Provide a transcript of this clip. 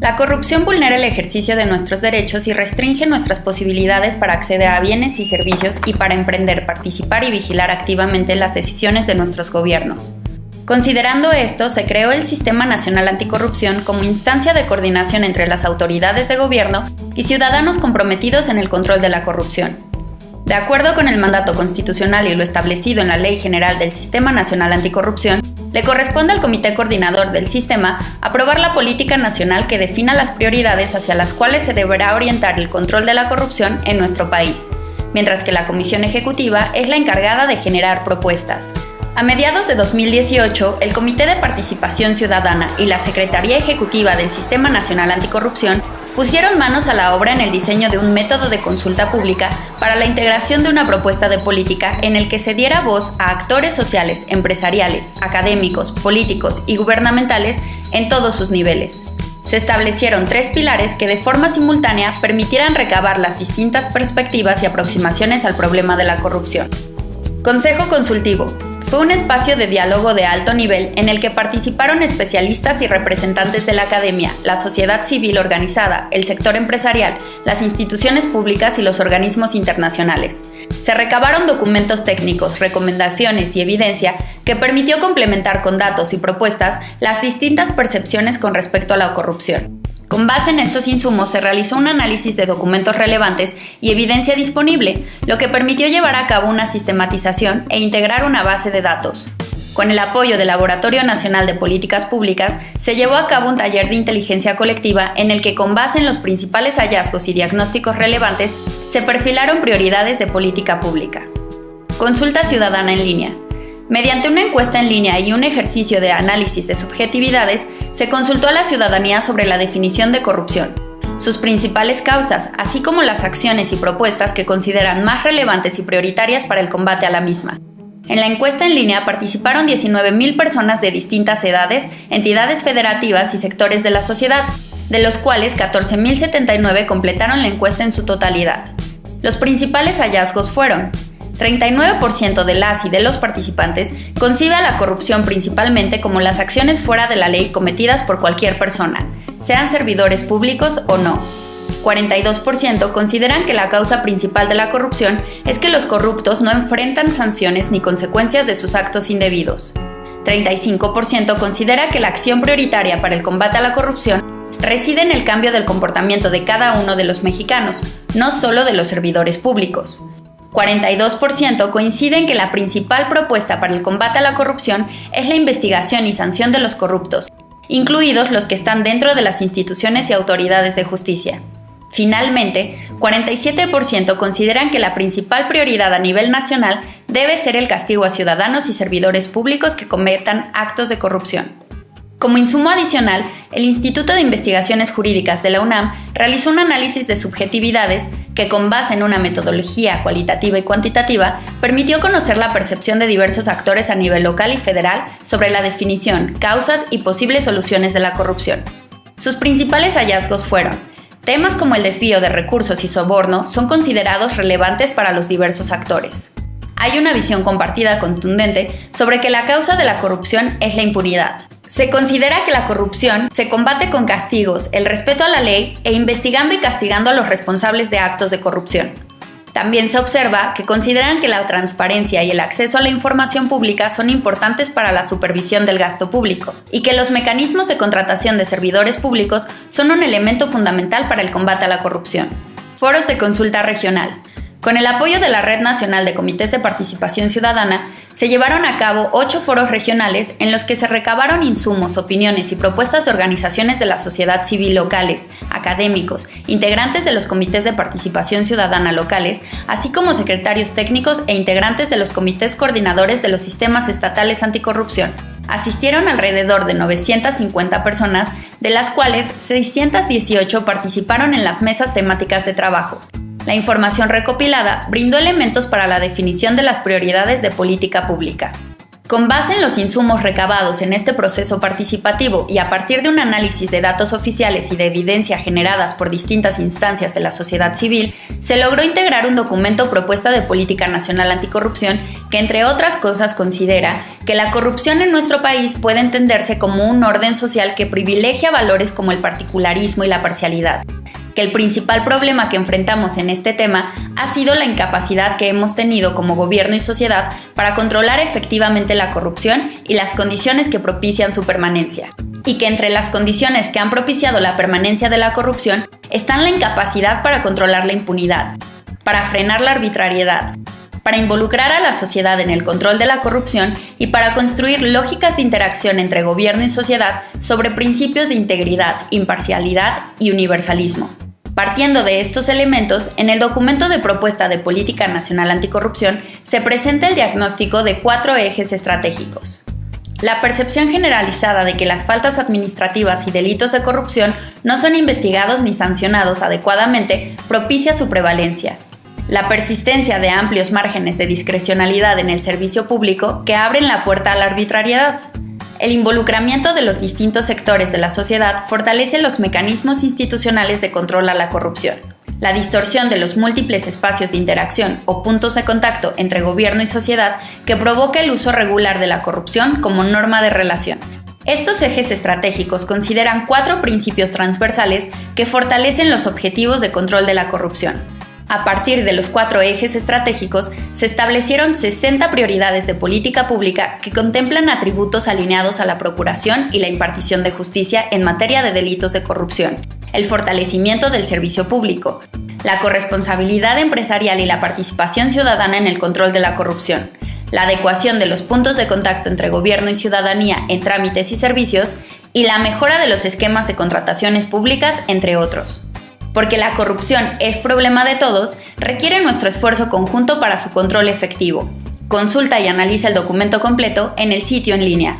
La corrupción vulnera el ejercicio de nuestros derechos y restringe nuestras posibilidades para acceder a bienes y servicios y para emprender, participar y vigilar activamente las decisiones de nuestros gobiernos. Considerando esto, se creó el Sistema Nacional Anticorrupción como instancia de coordinación entre las autoridades de gobierno y ciudadanos comprometidos en el control de la corrupción. De acuerdo con el mandato constitucional y lo establecido en la Ley General del Sistema Nacional Anticorrupción, le corresponde al Comité Coordinador del Sistema aprobar la política nacional que defina las prioridades hacia las cuales se deberá orientar el control de la corrupción en nuestro país, mientras que la Comisión Ejecutiva es la encargada de generar propuestas. A mediados de 2018, el Comité de Participación Ciudadana y la Secretaría Ejecutiva del Sistema Nacional Anticorrupción pusieron manos a la obra en el diseño de un método de consulta pública para la integración de una propuesta de política en el que se diera voz a actores sociales, empresariales, académicos, políticos y gubernamentales en todos sus niveles. Se establecieron 3 pilares que de forma simultánea permitieran recabar las distintas perspectivas y aproximaciones al problema de la corrupción. Consejo Consultivo. Fue un espacio de diálogo de alto nivel en el que participaron especialistas y representantes de la academia, la sociedad civil organizada, el sector empresarial, las instituciones públicas y los organismos internacionales. Se recabaron documentos técnicos, recomendaciones y evidencia que permitió complementar con datos y propuestas las distintas percepciones con respecto a la corrupción. Con base en estos insumos se realizó un análisis de documentos relevantes y evidencia disponible, lo que permitió llevar a cabo una sistematización e integrar una base de datos. Con el apoyo del Laboratorio Nacional de Políticas Públicas, se llevó a cabo un taller de inteligencia colectiva en el que, con base en los principales hallazgos y diagnósticos relevantes, se perfilaron prioridades de política pública. Consulta ciudadana en línea. Mediante una encuesta en línea y un ejercicio de análisis de subjetividades, se consultó a la ciudadanía sobre la definición de corrupción, sus principales causas, así como las acciones y propuestas que consideran más relevantes y prioritarias para el combate a la misma. En la encuesta en línea participaron 19,000 personas de distintas edades, entidades federativas y sectores de la sociedad, de los cuales 14,079 completaron la encuesta en su totalidad. Los principales hallazgos fueron: 39% de las y de los participantes concibe a la corrupción principalmente como las acciones fuera de la ley cometidas por cualquier persona, sean servidores públicos o no. 42% consideran que la causa principal de la corrupción es que los corruptos no enfrentan sanciones ni consecuencias de sus actos indebidos. 35% considera que la acción prioritaria para el combate a la corrupción reside en el cambio del comportamiento de cada uno de los mexicanos, no solo de los servidores públicos. 42% coinciden que la principal propuesta para el combate a la corrupción es la investigación y sanción de los corruptos, incluidos los que están dentro de las instituciones y autoridades de justicia. Finalmente, 47% consideran que la principal prioridad a nivel nacional debe ser el castigo a ciudadanos y servidores públicos que cometan actos de corrupción. Como insumo adicional, el Instituto de Investigaciones Jurídicas de la UNAM realizó un análisis de subjetividades que, con base en una metodología cualitativa y cuantitativa, permitió conocer la percepción de diversos actores a nivel local y federal sobre la definición, causas y posibles soluciones de la corrupción. Sus principales hallazgos fueron: temas como el desvío de recursos y soborno son considerados relevantes para los diversos actores. Hay una visión compartida contundente sobre que la causa de la corrupción es la impunidad. Se considera que la corrupción se combate con castigos, el respeto a la ley e investigando y castigando a los responsables de actos de corrupción. También se observa que consideran que la transparencia y el acceso a la información pública son importantes para la supervisión del gasto público y que los mecanismos de contratación de servidores públicos son un elemento fundamental para el combate a la corrupción. Foros de consulta regional. Con el apoyo de la Red Nacional de Comités de Participación Ciudadana, se llevaron a cabo 8 foros regionales en los que se recabaron insumos, opiniones y propuestas de organizaciones de la sociedad civil locales, académicos, integrantes de los comités de participación ciudadana locales, así como secretarios técnicos e integrantes de los comités coordinadores de los sistemas estatales anticorrupción. Asistieron alrededor de 950 personas, de las cuales 618 participaron en las mesas temáticas de trabajo. La información recopilada brindó elementos para la definición de las prioridades de política pública. Con base en los insumos recabados en este proceso participativo y a partir de un análisis de datos oficiales y de evidencia generadas por distintas instancias de la sociedad civil, se logró integrar un documento propuesta de Política Nacional Anticorrupción que, entre otras cosas, considera que la corrupción en nuestro país puede entenderse como un orden social que privilegia valores como el particularismo y la parcialidad. Que el principal problema que enfrentamos en este tema ha sido la incapacidad que hemos tenido como gobierno y sociedad para controlar efectivamente la corrupción y las condiciones que propician su permanencia. Y que entre las condiciones que han propiciado la permanencia de la corrupción están la incapacidad para controlar la impunidad, para frenar la arbitrariedad, para involucrar a la sociedad en el control de la corrupción y para construir lógicas de interacción entre gobierno y sociedad sobre principios de integridad, imparcialidad y universalismo. Partiendo de estos elementos, en el documento de propuesta de Política Nacional Anticorrupción se presenta el diagnóstico de 4 ejes estratégicos. La percepción generalizada de que las faltas administrativas y delitos de corrupción no son investigados ni sancionados adecuadamente propicia su prevalencia. La persistencia de amplios márgenes de discrecionalidad en el servicio público que abren la puerta a la arbitrariedad. El involucramiento de los distintos sectores de la sociedad fortalece los mecanismos institucionales de control a la corrupción. La distorsión de los múltiples espacios de interacción o puntos de contacto entre gobierno y sociedad que provoca el uso regular de la corrupción como norma de relación. Estos ejes estratégicos consideran 4 principios transversales que fortalecen los objetivos de control de la corrupción. A partir de los 4 ejes estratégicos, se establecieron 60 prioridades de política pública que contemplan atributos alineados a la procuración y la impartición de justicia en materia de delitos de corrupción, el fortalecimiento del servicio público, la corresponsabilidad empresarial y la participación ciudadana en el control de la corrupción, la adecuación de los puntos de contacto entre gobierno y ciudadanía en trámites y servicios, y la mejora de los esquemas de contrataciones públicas, entre otros. Porque la corrupción es problema de todos, requiere nuestro esfuerzo conjunto para su control efectivo. Consulta y analiza el documento completo en el sitio en línea